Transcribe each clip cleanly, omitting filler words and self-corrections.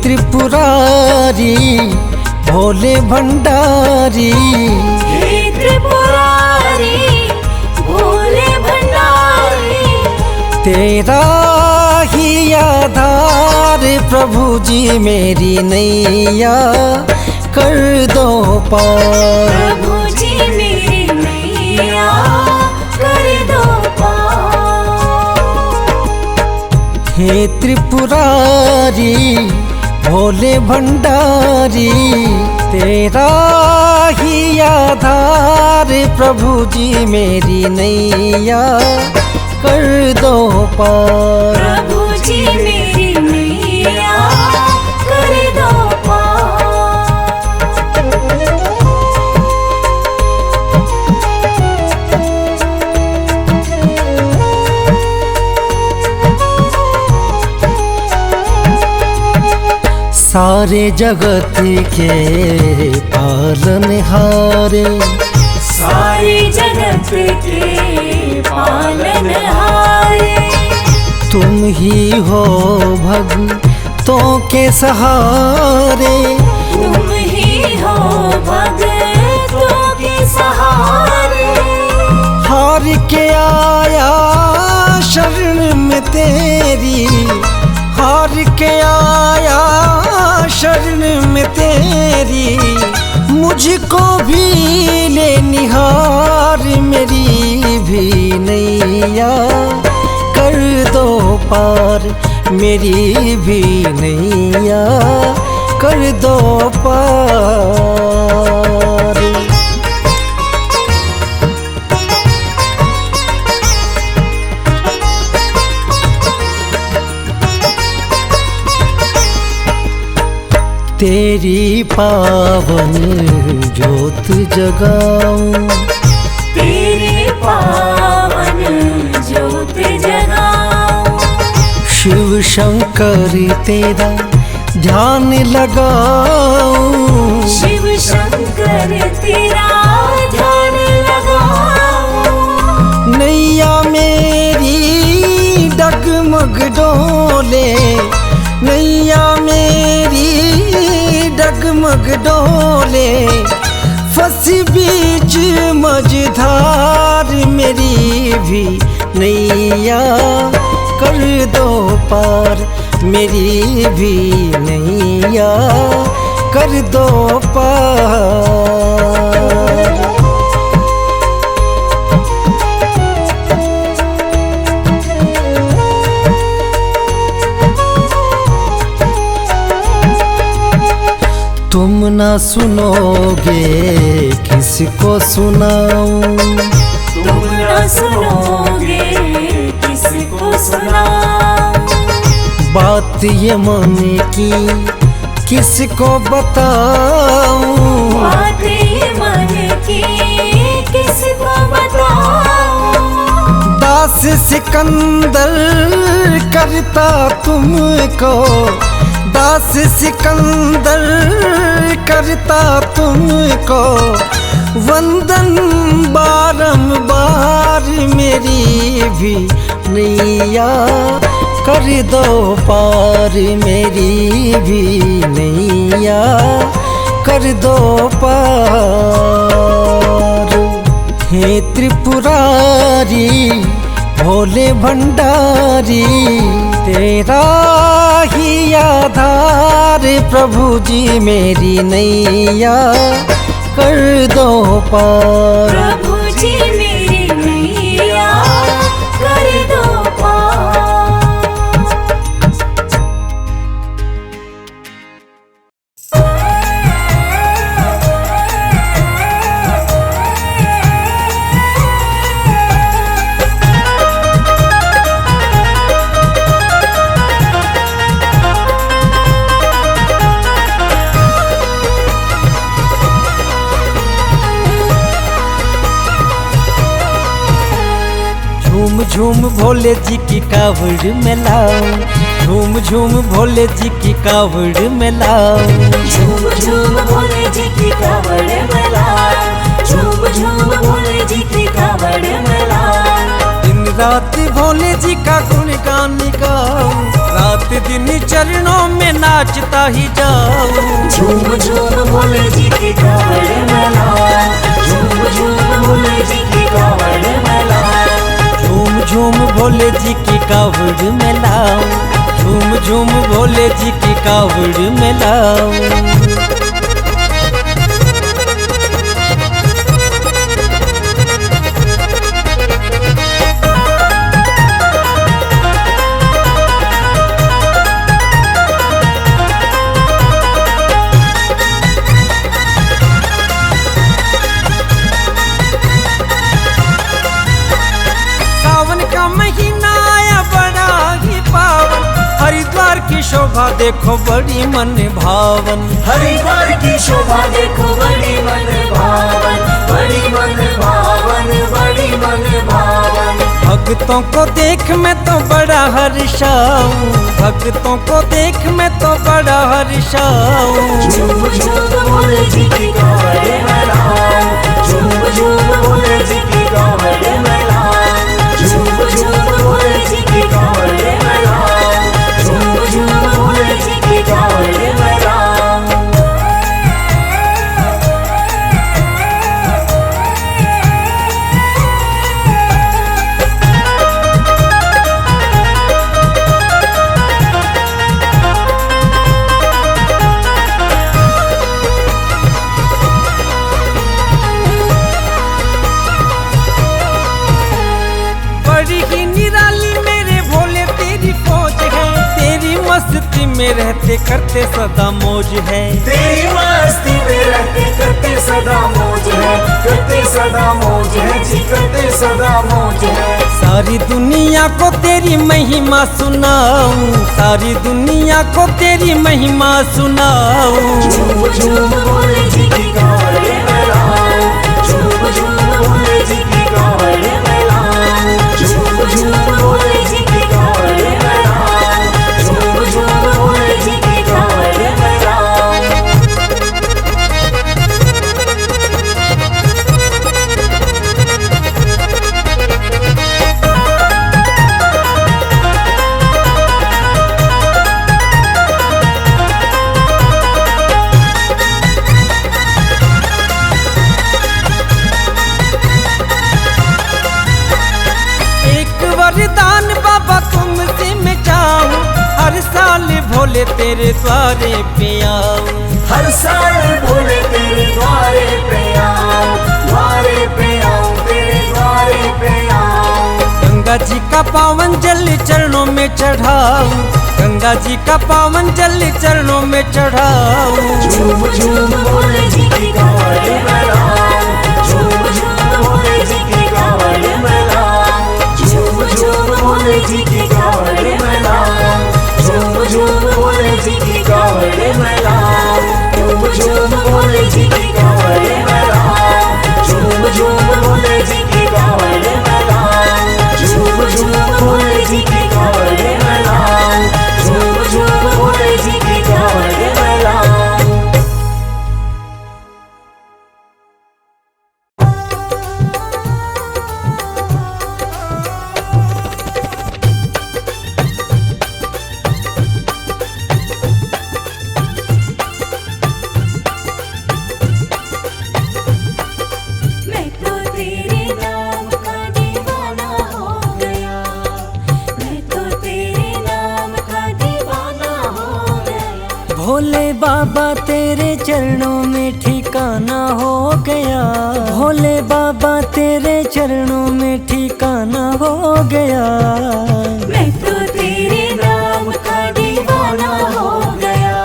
त्रिपुरारी भोले भंडारी, हे त्रिपुरारी भोले भंडारी, तेरा ही आधार प्रभु जी मेरी नैया कर दो पार। प्रभु जी मेरी नैया कर दो पार। हे त्रिपुरारी भोले भंडारी, तेरा ही आधार प्रभु जी मेरी नैया कर दो पार। प्रभु जी मेरी नैया कर दो पार। सारे जगत के पालनहारे, सारे जगत के पालनहारे, तुम ही हो भक्तों के सहारे। तुम ही हो भक्तों के सहारे। हार के आया शरण में तेरी, हार के आया शरण में तेरी, मुझको भी ले निहार मेरी भी नैया कर दो पार। मेरी भी नैया कर दो पार। तेरी पावन ज्योत जगाऊं, तेरे पावन ज्योत जगाऊं, शिव शंकर तेरा ध्यान लगाऊं। शिव शंकर तेरा ध्यान लगाऊं। नैया मेरी डगमग डोले, नैया मेरी डगमग डोले, फंसी बीच मझधार मेरी भी नैया कर दो पार। मेरी भी नैया कर दो पार। तुम ना सुनोगे किसको सुनाऊं, तुम न सुनोगे किसको सुनाऊं। बात ये मन की किसको बताऊं। बात ये मन की किसको बताऊं। दास सिकंदर करता तुमको, दास सिकंदर करता तुमको वंदन बारंबार। मेरी भी नैया कर दो पार। मेरी भी नैया कर दो पार। हे त्रिपुरारी भोले भंडारी, तेरा ही आधार प्रभु जी मेरी नैया कर दो पार। प्रभु जी मेरी नैया कर दो पार। झूम झूम भोले जी की कावड़ में लाओ, झूम झूम भोले जी की कावड़ में लाओ। झूम झूम भोले जी की कावड़ में लाओ, झूम झूम भोले जी की कावड़ में लाओ। दिन रात भोले जी का गुणगान गाओ, रात दिन चरणों में नाचता ही जाऊं। झूम झूम भोले जी की कावड़ में लाओ, झूम झूम भोले जी की कावड़ में लाओ। झूम झूम भोले जी की कावड़ में लाऊं, झूम झूम भोले जी की कावड़ में लाऊं। हरिद्वार की शोभा देखो बड़ी मन भावन, हरिद्वार की शोभा देखो बड़ी मन भावन, बड़ी मन भावन, बड़ी मन भावन। भक्तों को देख मैं तो बड़ा हर्षाऊं, भक्तों को देख मैं तो बड़ा हर्षाऊं। झूम झूम भोले जी की कावड़ में लाओ, झूम झूम भोले जी की कावड़ में लाओ, झूम झूम भोले जी की कावड़ में लाओ, झूम झूम भोले जी की कावड़ में लाओ। बड़ी ही निराली मेरे भोले तेरी फौज है, तेरी मस्ती में रहते करते सदा मौज है। तेरी मस्ती में रहते करते सदा मौज है, करते सदा मौज है जी, करते सदा मौज है। सारी दुनिया को तेरी महिमा सुनाऊं, सारी दुनिया को तेरी महिमा सुनाऊं। झूम झूम भोले जी की कावड़ में लाओ, झूम झूम भोले जी की कावड़ में लाओ, झूम झूम भोले जी की कावड़ में लाओ, झूम झूम भोले जी की कावड़ में लाओ। वरदान बाबा तुमसे मैं चाहूं, हर साल भोले तेरे द्वारे पे आऊं। हर साल भोले तेरे द्वारे पे आऊं, द्वारे पे आऊं, तेरे द्वारे पे आऊं। गंगा जी का पावन जल चरणों में चढ़ाऊं, गंगा जी का पावन जल चरणों में चढ़ाऊं। झूम झूम भोले जी की कावड़ में लाओ, झूम झूम भोले जी की कावड़ में लाओ, झूम झूम भोले जी की कावड़ में लाओ, झूम झूम भोले जी की कावड़ में लाओ, झूम झूम भोले जी की कावड़ में लाओ, झूम झूम भोले जी की कावड़ में लाओ, झूम झूम भोले जी की कावड़ में लाओ, झूम झूम भोले जी की कावड़ में लाओ। भोले बाबा तेरे चरणों में ठिकाना हो गया, भोले बाबा तेरे चरणों में ठिकाना हो गया। मैं तो तेरे नाम का दीवाना हो गया,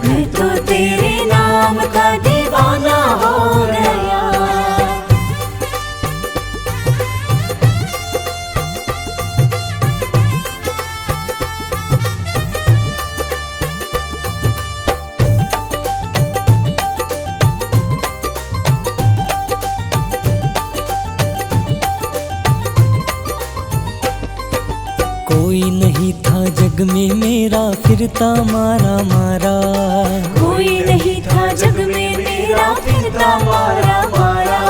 मैं तो तेरे नाम का दीवाना हो गया। कोई नहीं था जग में मेरा फिरता मारा मारा, कोई नहीं था जग में मेरा फिरता मारा मारा।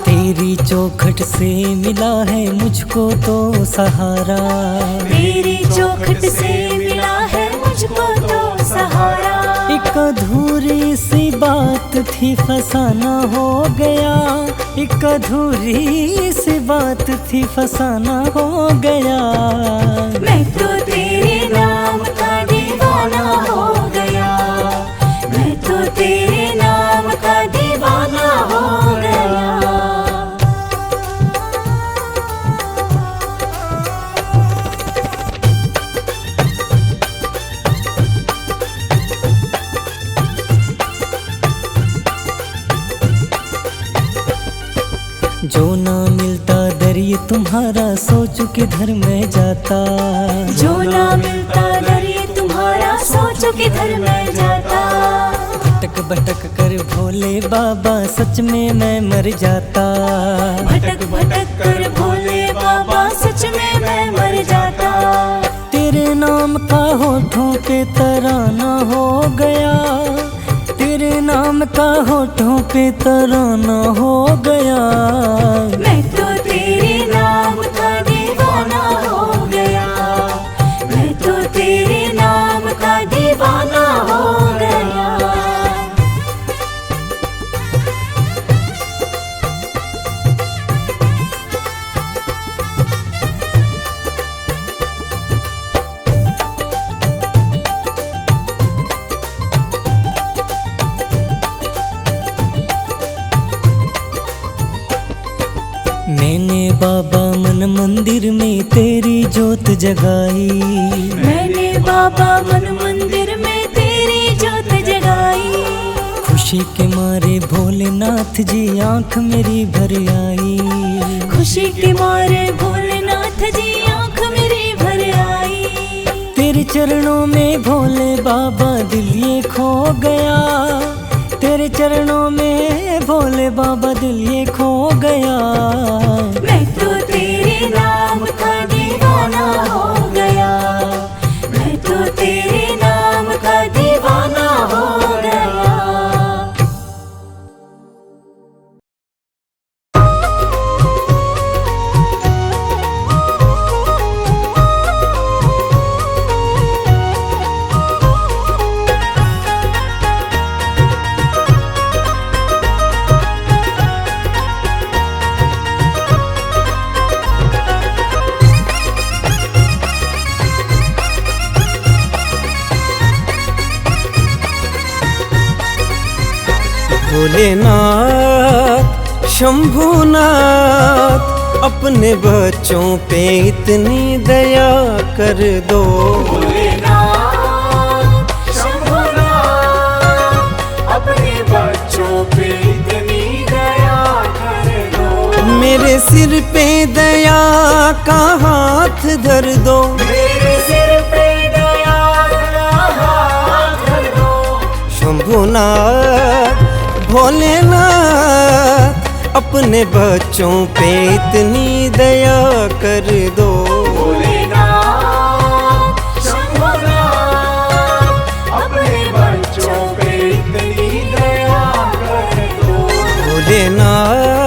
तेरी चौखट चौखट से मिला है मुझको तो सहारा, तेरी चौखट से मिला है मुझको तो सहारा। एक अधूरी सी बात थी फसाना हो गया, एक अधूरी सी बात थी फसाना हो गया। मैं तो तेरे नाम का दीवाना हो गया, मैं तो तेरे नाम का दीवाना हो गया। जो ना मिलता दर ये तुम्हारा सोच किधर मैं जाता, जो ना मिलता दर ये तुम्हारा सोच किधर मैं जाता। भटक भटक कर भोले बाबा सच में मैं मर जाता, भटक भटक कर भोले बाबा सच में मैं मर जाता। तेरे नाम का होठों पे तराना हो गया, तेरे नाम का होठों पे तराना हो गया। मैं तो तेरे नाम का दीवाना हो गया, मैं तो तेरे नाम का दीवाना हो गया। मैंने बाबा मन मंदिर में तेरी जोत जगाई, मैंने बाबा मन मंदिर में तेरी जोत जगाई। खुशी के मारे भोलेनाथ जी आंख मेरी भर आई, खुशी के मारे भोलेनाथ जी आंख मेरी भर आई। तेरे चरणों में भोले बाबा दिल ये खो गया, तेरे चरणों में भोले बाबा दिल ये खो गया। मैं तो तेरे नाम का दीवाना हो गया, मैं तो तेरे नाम का दीवाना हो गया। भोलेनाथ शंभुनाथ अपने बच्चों पे इतनी दया कर दो, भोलेनाथ शंभुनाथ अपने बच्चों पे इतनी दया कर दो। मेरे सिर पे दया का हाथ धर दो, मेरे सिर पे दया का हाथ धर दो। शंभुनाथ भोलेनाथ अपने बच्चों पे इतनी दया कर दो। भोलेनाथ शंभुनाथ अपने बच्चों पे इतनी दया कर दो। भोलेनाथ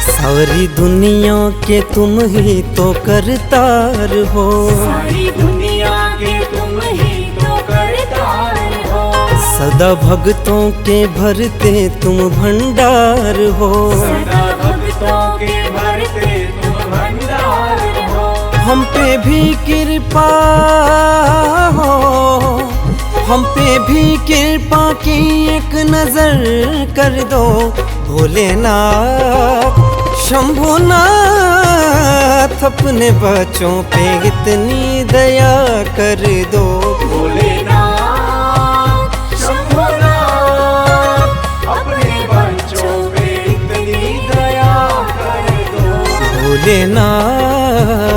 सारी दुनिया के तुम ही तो करतार हो, सारी दुनिया के तुम ही तो करतार हो। सदा भक्तों के भरते तुम भंडार हो, सदा भक्तों के भरते तुम भंडार हो। हम पे भी कृपा हो, हम पे भी कृपा की एक नजर कर दो। भोलेनाथ शंभुनाथ अपने बच्चों पे इतनी दया कर दो। भोलेनाथ शंभुनाथ अपने बच्चों पे इतनी दया कर दो। भोलेनाथ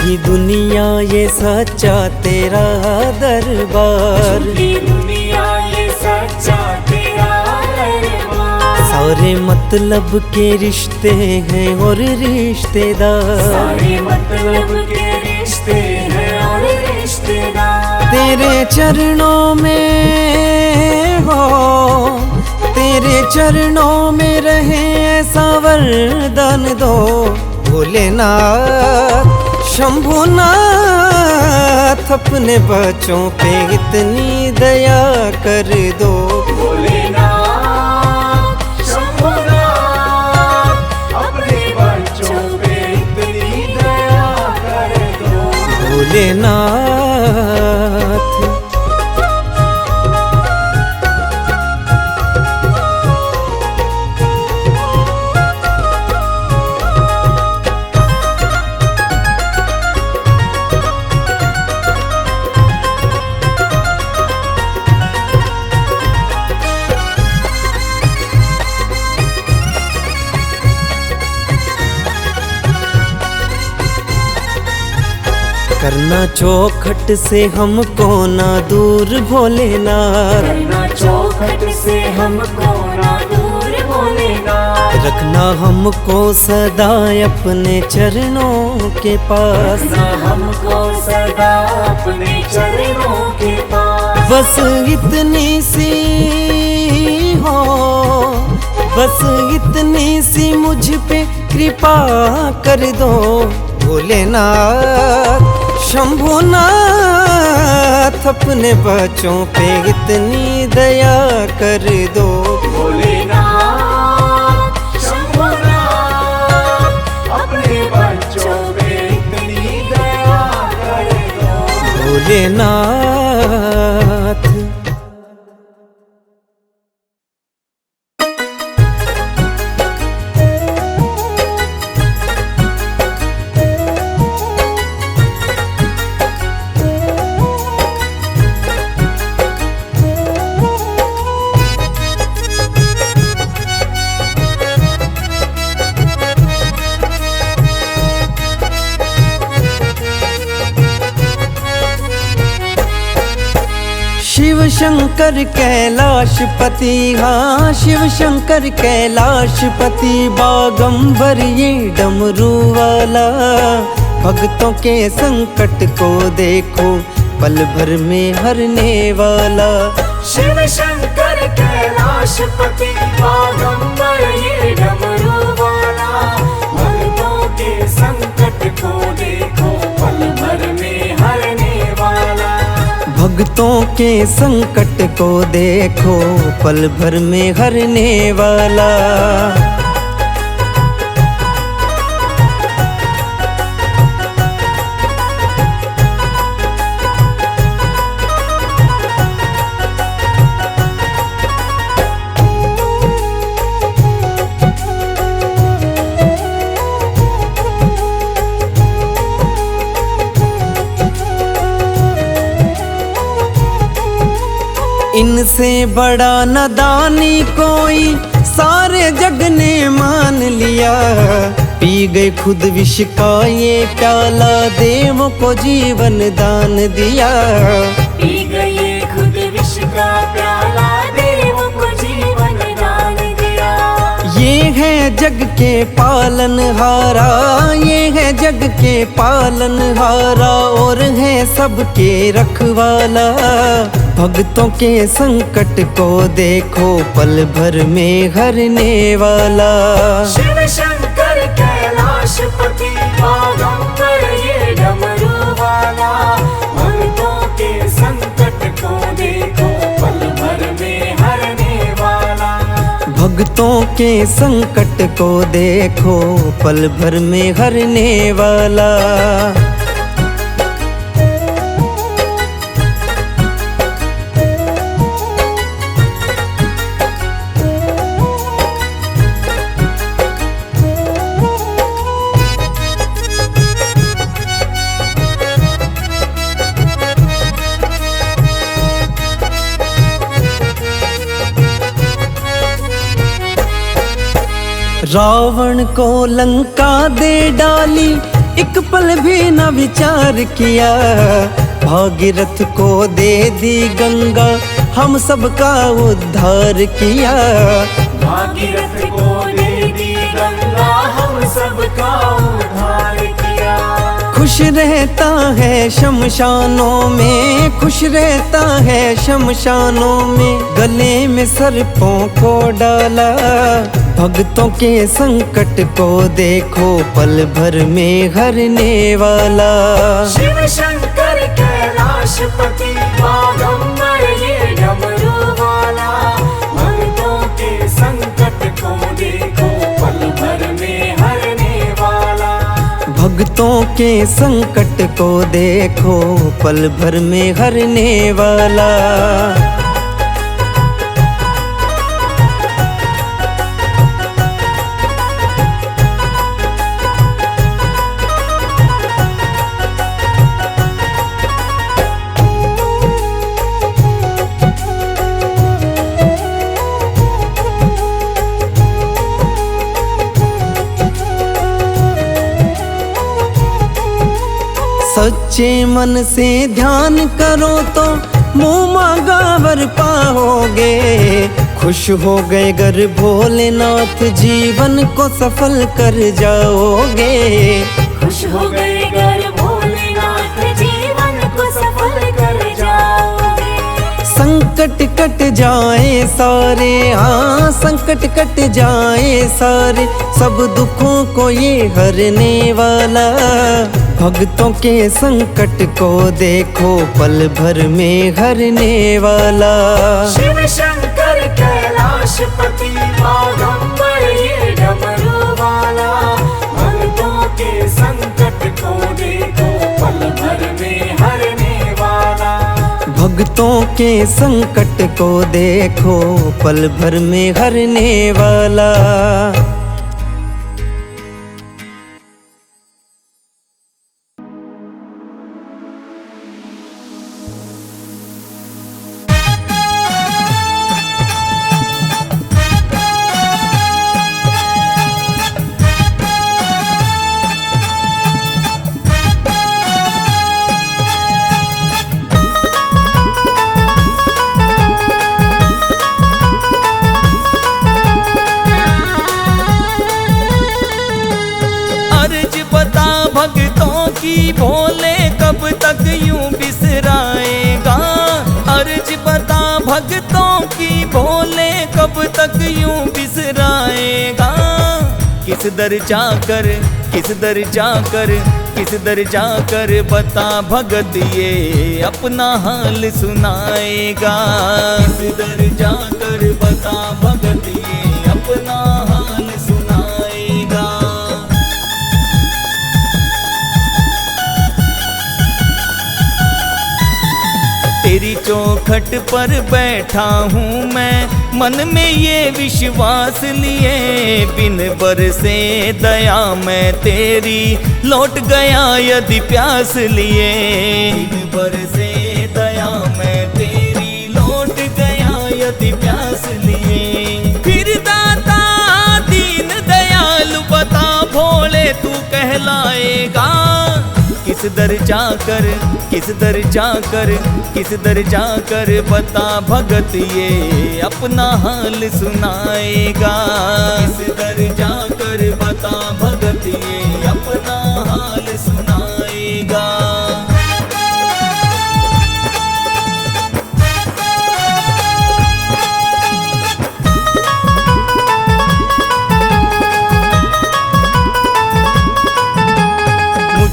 झूठी दुनिया ये सच्चा तेरा दरबार, झूठी दुनिया ये सच्चा तेरा दरबार। सारे मतलब के रिश्ते हैं और रिश्तेदार, सारे मतलब के रिश्ते हैं और रिश्तेदार। तेरे चरणों में हो, तेरे चरणों में रहे ऐसा वरदान दो। भोलेनाथ शंभुनाथ अपने बच्चों पे इतनी दया कर दो। भोलेनाथ शंभुनाथ अपने बच्चों पे इतनी दया कर दो। भोलेनाथ करना चौखट से हमको ना दूर भोलेनाथ, करना चौखट से हमको ना दूर भोलेनाथ। रखना हमको सदा अपने चरणों के पास, रखना हमको सदा अपने चरणों के पास। बस इतनी सी हो, बस इतनी सी मुझ पे कृपा कर दो। भोलेनाथ शंभुनाथ अपने बच्चों पे इतनी दया कर दो। भोलेनाथ शंभुनाथ अपने बच्चों पे इतनी दया कर दो। भोलेनाथ शिव शंकर कैलाशपति, हाँ शिव शंकर कैलाशपति, बागंबर ये डमरू वाला, भक्तों के संकट को देखो पल भर में हरने वाला। शिव शंकर कैलाशपति, बागंबर ये डमरू वाला, भक्तों के संकट को देखो पल भर में हरने वाला। भक्तों के संकट को देखो पल भर में हरने वाला। इनसे बड़ा नादानी कोई सारे जग ने मान लिया, पी गए खुद विष का ये प्याला, देवों को जीवन दान दिया। पी गए खुद विष का प्याला, देवों को जीवन दान दिया। ये है जग के पालनहारा, ये है जग के पालनहारा, और है सबके रखवाला। भक्तों के संकट को देखो पल भर में हरने वाला। शिव शंकर कैलाशपति, बागंबर ये डमरू वाला, भक्तों के संकट को देखो पल भर में हरने वाला। भक्तों के संकट को देखो पल भर में हरने वाला। रावण को लंका दे डाली, एक पल भी न विचार किया, भागीरथ को दे दी गंगा, हम सबका उद्धार किया। भागीरथ को दे दी गंगा, हम सबका उद्धार किया। खुश रहता है शमशानों में, खुश रहता है शमशानों में, गले में सर्पों को डाला। भक्तों के संकट को देखो, पल भर में हरने वाला। शिव शंकर कैलाशपति बागंबर ये डमरू वाला, भक्तों के संकट को देखो, पल भर में हरने वाला। भक्तों के संकट को देखो, पल भर में हरने वाला। सच्चे मन से ध्यान करो तो मुँह मांगा वर पाओगे। खुश हो गए गर भोलेनाथ, जीवन को सफल कर जाओगे। खुश हो गए गर भोलेनाथ, जीवन को सफल कर जाओगे। संकट कट जाए सारे, हाँ संकट कट जाए सारे, सब दुखों को ये हरने वाला। भक्तों के संकट को देखो, पल भर में हरने वाला। शिव शंकर कैलाशपति बागंबर ये डमरू वाला, भक्तों के संकट को देखो, पल भर में हरने वाला। भक्तों के संकट को देखो, पल भर में हरने वाला। भक्तों की भोले कब तक यूं बिसराएगा। अर्ज बता भक्तों की भोले कब तक यूं बिसराएगा। किस दर जाकर किस दर जाकर किस दर जाकर बता भगत ये अपना हाल सुनाएगा। किस दर जाकर बता भगत ये अपना हाल सुनाएगा। तेरी चौखट पर बैठा हूँ मैं, मन में ये विश्वास लिए, बिन बरसे दया मैं तेरी लौट गया यदि प्यास लिए। बिन बरसे दया मैं तेरी लौट गया यदि प्यास लिए। फिर दाता दीन दयालु बता भोले तू कहलाएगा। किस दर जाकर किस दर जाकर किस दर जाकर बता भगत ये अपना हाल सुनाएगा। किस दर जाकर बता भगत ये अपना हाल सुनाएगा।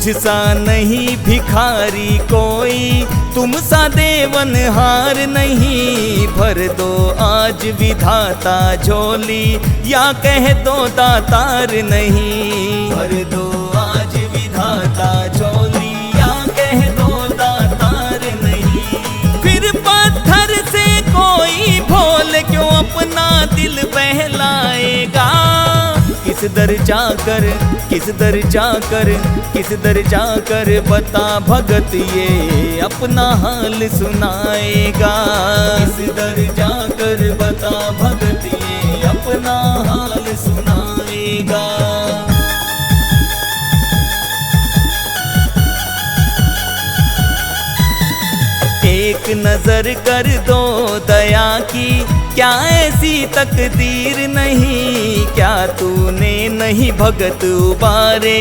मुझसा नहीं भिखारी कोई, तुम सा देवनहार नहीं। भर दो आज विधाता झोली, या कह दो दातार नहीं। भर दो आज विधाता झोली, या कह दो दातार नहीं। फिर पत्थर से कोई भोल क्यों अपना दिल बहलाएगा। किस दर जाकर किस दर जाकर किस दर जाकर बता भगत ये अपना हाल सुनाएगा। किस दर जाकर बता भगत ये अपना हाल सुनाएगा। एक नजर कर दो दया की, क्या ऐसी तकदीर नहीं, क्या तूने नहीं भगत उबारे,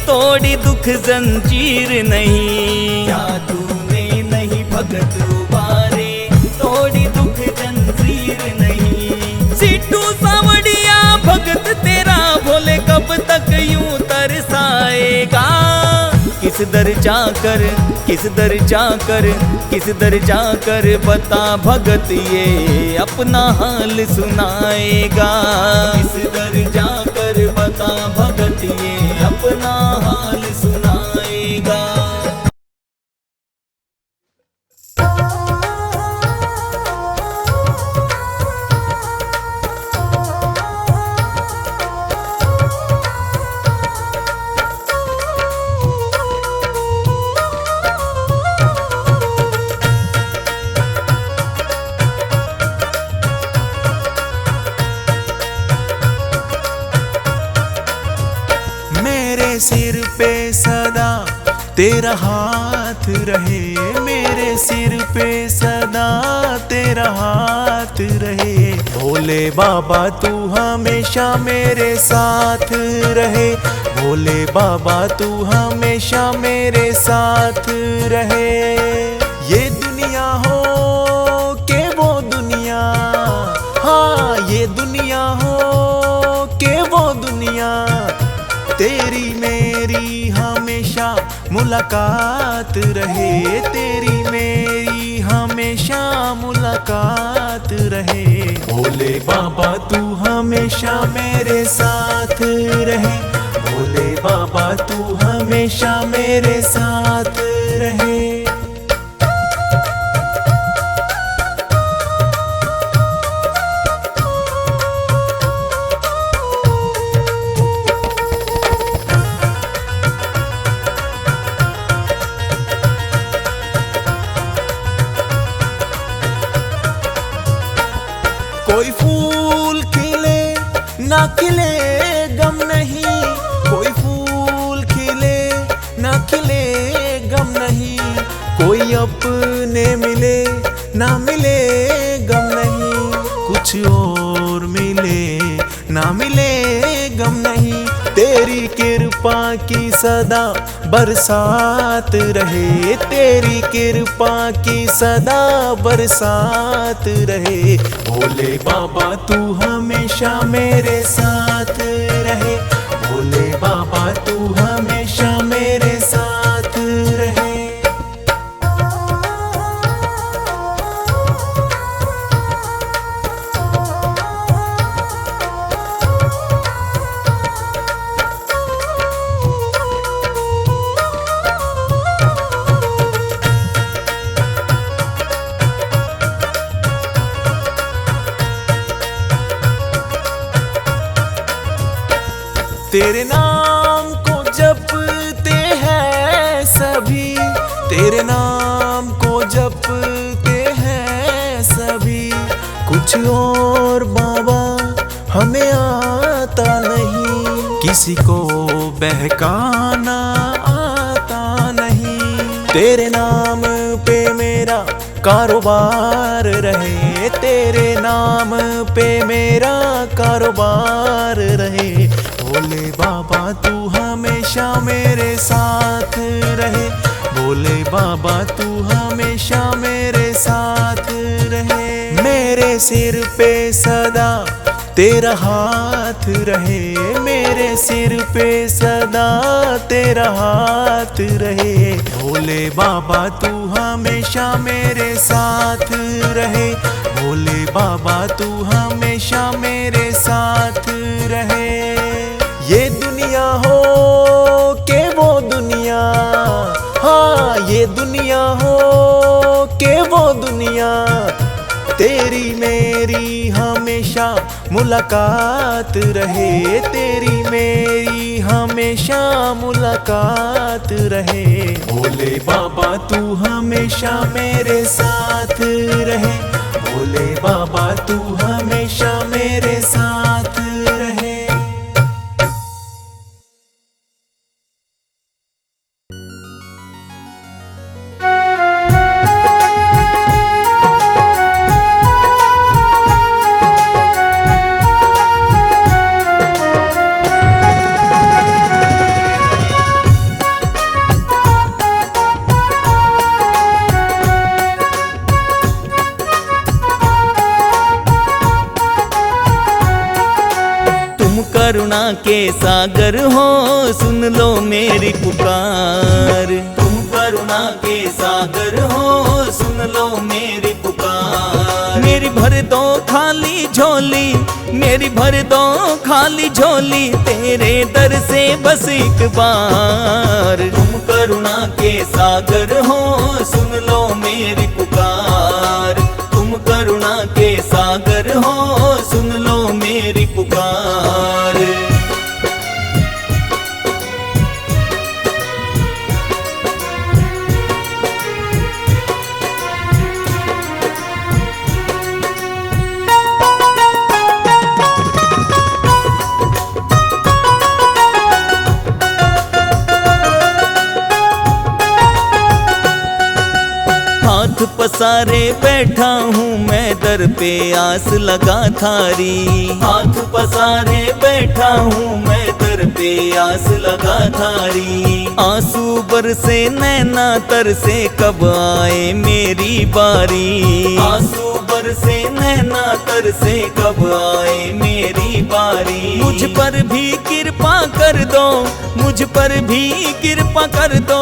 तोड़ी दुख जंजीर नहीं, क्या तूने नहीं भगत उबारे, तोड़ी दुख जंजीर नहीं। सिद्धू सावड़िया भगत तेरा भोले कब तक यूं तरसाएगा, किस दर जाकर, किस दर जाकर, किस दर जाकर बता भगत ये अपना हाल सुनाएगा, किस दर जाकर बता भगत ये अपना हाल सुनाएगा। सिर पे सदा तेरा हाथ रहे, मेरे सिर पे सदा तेरा हाथ रहे, भोले बाबा तू हमेशा मेरे साथ रहे, भोले बाबा तू हमेशा मेरे साथ रहे। ये दुनिया हो के वो दुनिया, हाँ ये दुनिया हो के वो दुनिया, तेरी मेरी हमेशा मुलाकात रहे, तेरी मेरी हमेशा मुलाकात रहे, भोले बाबा तू हमेशा मेरे साथ रहे, भोले बाबा तू हमेशा मेरे साथ रहे। कोई फूल खिले ना खिले गम नहीं, कोई फूल खिले ना खिले गम नहीं, कोई अपने मिले ना मिले गम नहीं, कुछ और मिले ना मिले गम नहीं, तेरी कृपा की सदा बरसात रहे, तेरी कृपा की सदा बरसात रहे, भोले बाबा तू हमेशा मेरे साथ रहे, भोले बाबा तू हमेशा मेरे साथ रहे। तेरे नाम को जपते हैं सभी, तेरे नाम को जपते हैं सभी, कुछ और बाबा हमें आता नहीं, किसी को बहकाना आता नहीं, तेरे नाम पे मेरा कारोबार रहे, तेरे नाम पे मेरा कारोबार रहे, भोले बाबा तू हमेशा मेरे साथ रहे, भोले बाबा तू हमेशा मेरे साथ रहे। मेरे सिर पे सदा तेरा हाथ रहे, मेरे सिर पे सदा तेरा हाथ रहे, भोले बाबा तू हमेशा मेरे साथ रहे, भोले बाबा तू हमेशा मेरे साथ रहे। ये दुनिया हो के वो दुनिया, हाँ ये दुनिया हो के वो दुनिया, तेरी मेरी हमेशा मुलाकात रहे, तेरी मेरी हमेशा मुलाकात रहे, भोले बाबा तू हमेशा मेरे साथ रहे, भोले बाबा तू हमेशा मेरे साथ रहे। करुणा के सागर हो, सुन लो मेरी पुकार। तुम करुणा के सागर हो, सुन लो मेरी पुकार। मेरी भर दो खाली झोली, मेरी भर दो खाली झोली, तेरे दर से बस एक बार। तुम करुणा के सागर हो, सुन लो मेरी पुकार। तुम करुणा के सागर हो, सुन लो मेरी पुकार। हाथ पसारे बैठा हूँ मैं दर पे आस लगा थारी। हाथ पसारे बैठा हूँ मैं दर पे आस लगा थारी। आंसू बरसे नैना तरसे कब आए मेरी बारी। आंसू बरसे नैना तरसे कब आए मेरी बारी। मुझ पर भी कृपा कर दो, मुझ पर भी कृपा कर दो,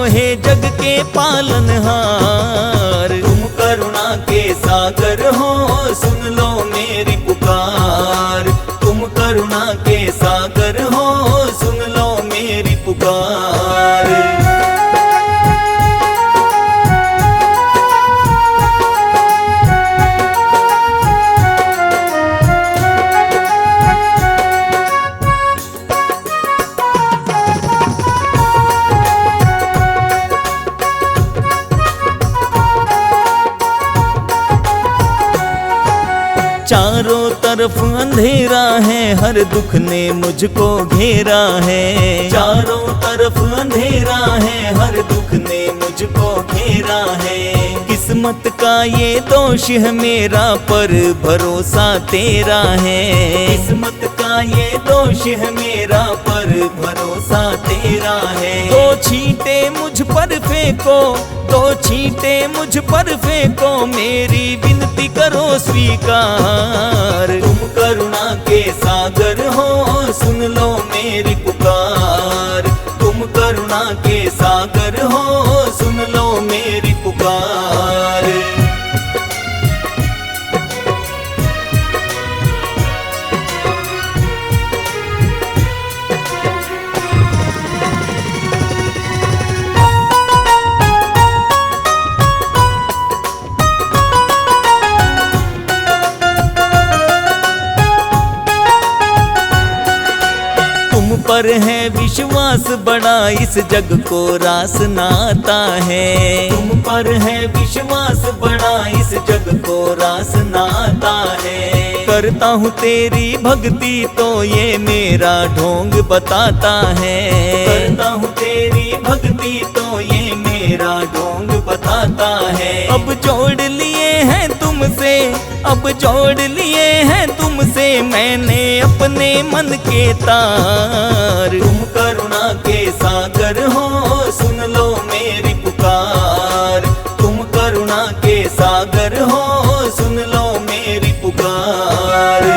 हे जग के पालनहार। तुम करुणा के सागर हो, सुन लो मेरी पुकार। तुम करुणा के सागर हो, सुन लो मेरी पुकार। चारों तरफ अंधेरा है, हर दुख ने मुझको घेरा है। चारों तरफ अंधेरा है, हर दुख ने मुझको घेरा है। किस्मत का ये दोष है मेरा, पर भरोसा तेरा है। किस्मत का ये दोष है मेरा, पर भरोसा तेरा है। दो छींटे मुझ पर फेंको, दो छींटे मुझ पर फेंको, मेरी विनती करो स्वीकार। तुम करुणा के सागर हो, सुन लो मेरी पुकार। तुम करुणा के सागर हो, सुन लो मेरी पुकार। पर है विश्वास बड़ा, इस जग को रास नाता है। तुम पर है विश्वास बड़ा, इस जग को रास नाता है। करता हूँ तेरी भक्ति तो ये मेरा ढोंग बताता है। करता हूँ तेरी भक्ति तो ये मेरा ढोंग बताता है। अब जोड़ लिए हैं तुमसे, अब जोड़ लिए हैं तुमसे मैंने अपने मन के तार। तुम करुणा के सागर हो, सुन लो मेरी पुकार। तुम करुणा के सागर हो, सुन लो मेरी पुकार।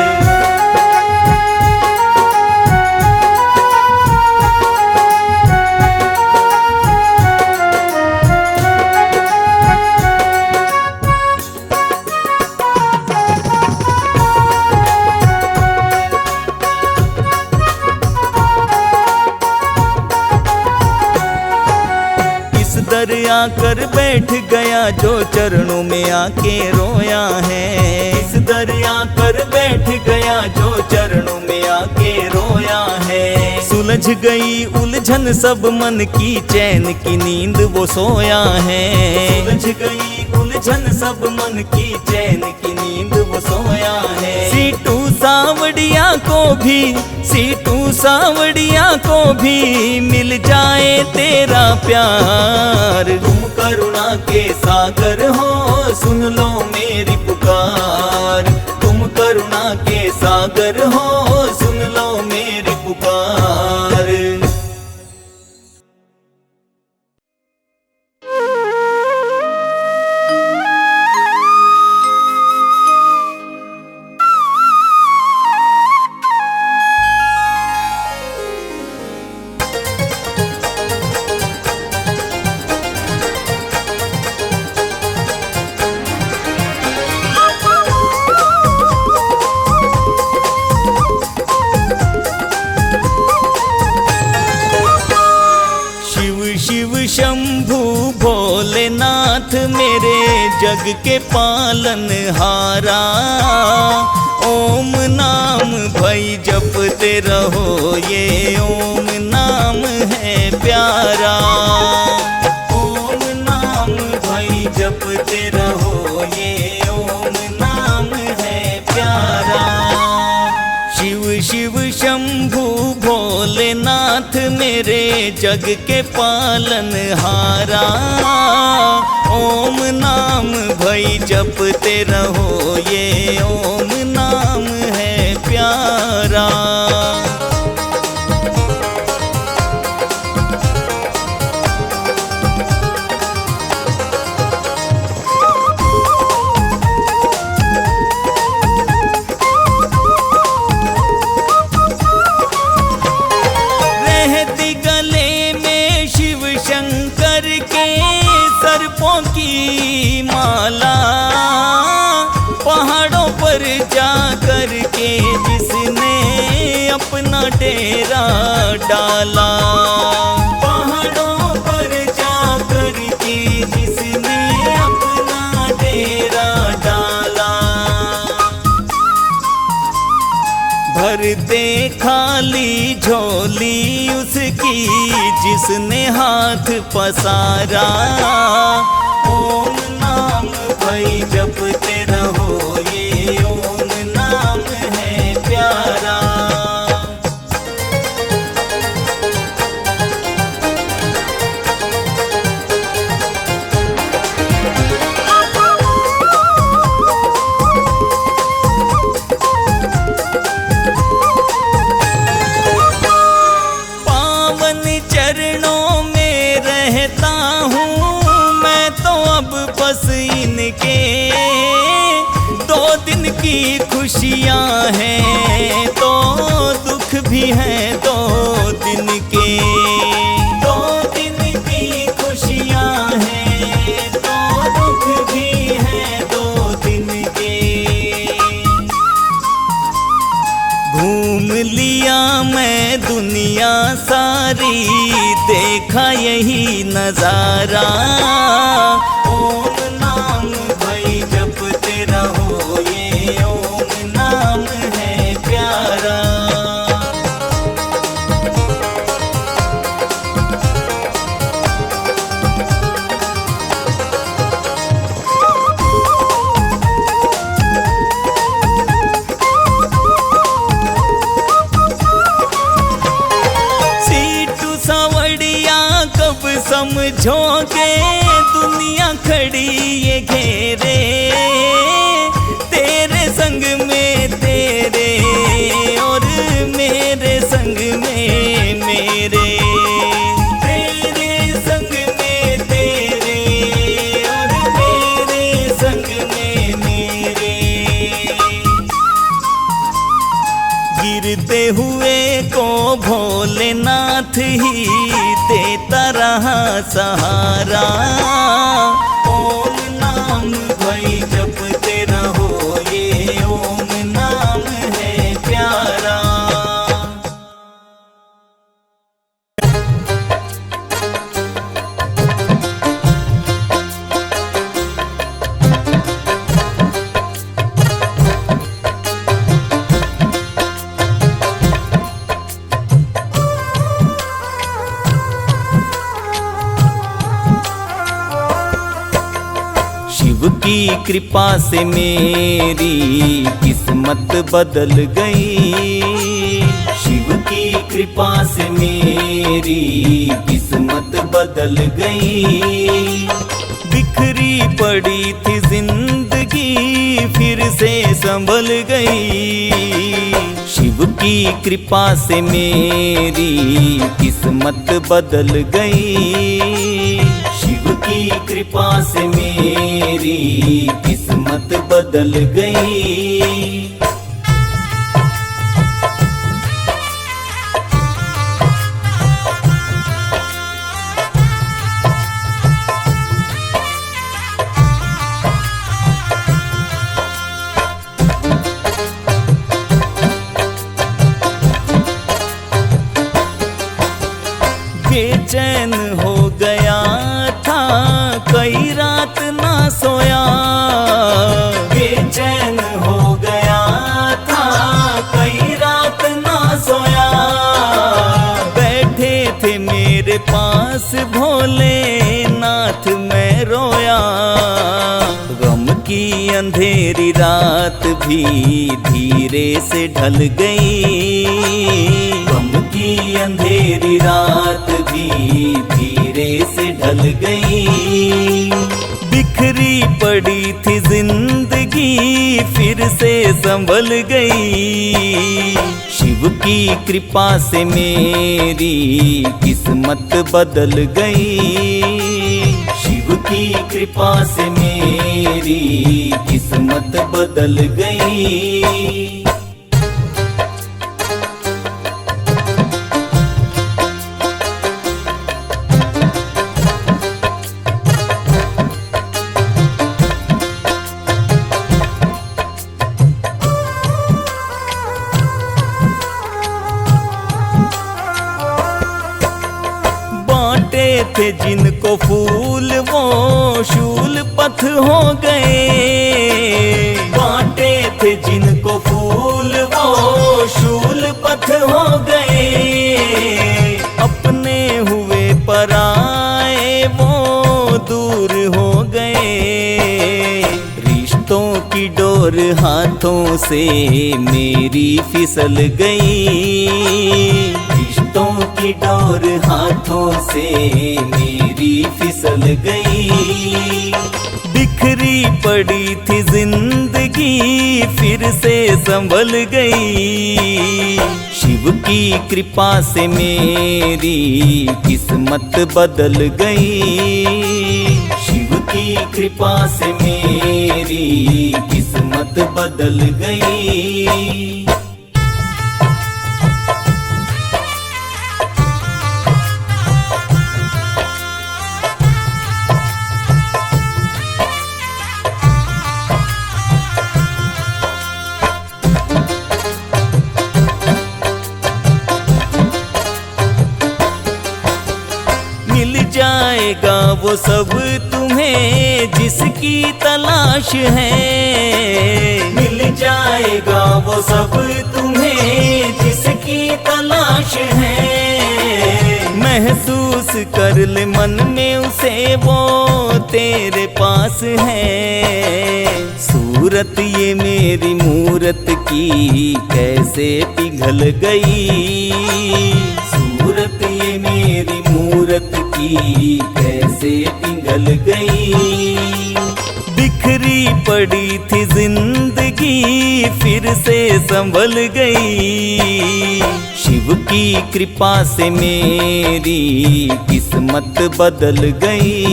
दरिया कर बैठ गया जो चरणों में आके रोया है। इस दरिया कर बैठ गया जो चरणों में आके रोया है। सुलझ गई उलझन सब मन की, चैन की नींद वो सोया है। सुलझ गई उलझन सब मन की, चैन की नींद वो सोया है। सीटू सावड़िया को भी, सीटू सावड़िया को भी मिल जाए तेरा प्यार। तुम करुणा के सागर हो, सुन लो मेरी पुकार। तुम करुणा के सागर हो, सुन लो मेरी पुकार। जग के पालनहारा। ओम नाम भई जपते रहो, ये ओम नाम है प्यारा। ओम नाम भई जपते रहो, ये ओम नाम है प्यारा। शिव शिव शंभु भोलेनाथ मेरे जग के पालनहारा। ओम नाम भई जपते रहो, ये ओम नाम है प्यारा। रहती गले में शिव शंकर के सर्पों की माला। पहाड़ों पर जा कर के जिसने अपना डेरा डाला। पहाड़ों पर जा कर के जिसने अपना डेरा डाला। भरते खाली झोली उसकी जिसने हाथ पसारा। ओम नाम भई जपते रहो, ये ओम नाम है प्यारा। पावन चरणों में रहता हूँ मैं तो अब बस इनके। 2 दिन की खुशियाँ हैं तो दुख भी हैं 2 दिन के। 2 दिन की खुशियाँ हैं तो दुख भी हैं 2 दिन के। घूम लिया मैं दुनिया सारी, देखा यही नजारा। ओम नाम भई जपते रहो, ये ओम नाम है प्यारा। सीटू सावड़िया कब समझोगे, दुनिया खड़ी ये घेरे। तेरे संग में तेरे और मेरे संग में मेरे। तेरे संग में तेरे और मेरे संग में मेरे। गिरते हुए को भोलेनाथ ही देता रहा सहारा। ओम नाम भई जपते रहो, ये ओम नाम है प्यारा। शिव की कृपा से मेरी किस्मत बदल गई। शिव की कृपा से मेरी किस्मत बदल गई। बिखरी पड़ी थी जिंदगी फिर से संभल गई। शिव की कृपा से मेरी किस्मत बदल गई। शिव की कृपा से मेरी किस्मत बदल गई। बेचैन हो गया था, कई रात ना सोया भोलेनाथ मैं रोया, गम की अंधेरी रात भी धीरे से ढल गई, गम की अंधेरी रात भी धीरे से ढल गई। बिखरी पड़ी थी जिंदगी फिर से संभल गई, शिव की कृपा से मेरी किस्मत बदल गई, शिव की कृपा से मेरी किस्मत बदल गई। थे जिनको फूल वो शूल पथ हो गए, बांटे थे जिनको फूल वो शूल पथ हो गए, अपने हुए पराए वो दूर हो गए, रिश्तों की डोर हाथों से मेरी फिसल गई, रिश्तों की डोर हाथों से मेरी फिसल गई। बिखरी पड़ी थी जिंदगी फिर से संभल गई, शिव की कृपा से मेरी किस्मत बदल गई, शिव की कृपा से मेरी किस्मत बदल गई। मिल जाएगा वो सब तुम्हें जिसकी तलाश है, मिल जाएगा वो सब तुम्हें जिसकी तलाश है, महसूस कर ले मन में उसे वो तेरे पास है, सूरत ये मेरी मूरत की कैसे पिघल गई, सूरत ये मेरी मूरत की कैसे पिघल गई। बिखरी पड़ी थी जिंदगी फिर से संभल गई, शिव की कृपा से मेरी किस्मत बदल गई,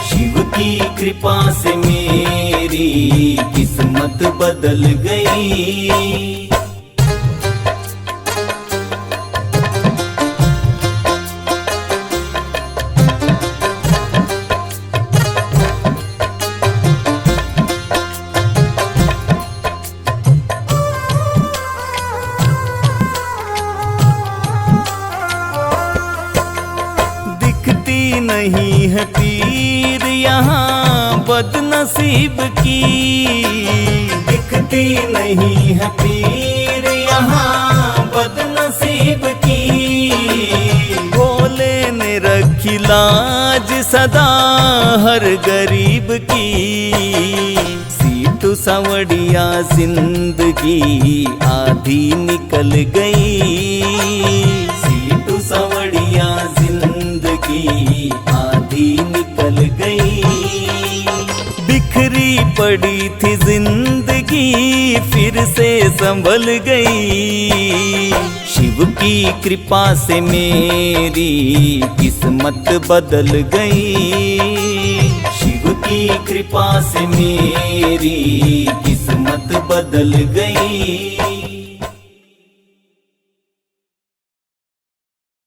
शिव की कृपा से मेरी किस्मत बदल गई। नहीं है पीर यहाँ बदनसीब की, दिखती नहीं है पीर यहाँ बदनसीब की, भोले ने रखी लाज सदा हर गरीब की, सीटू सवड़िया जिंदगी आधी निकल गई, सीटू सवड़िया जिंदगी आधी निकल गई। बिखरी पड़ी थी जिंदगी फिर से संभल गई, शिव की कृपा से मेरी किस्मत बदल गई, शिव की कृपा से मेरी किस्मत बदल गई।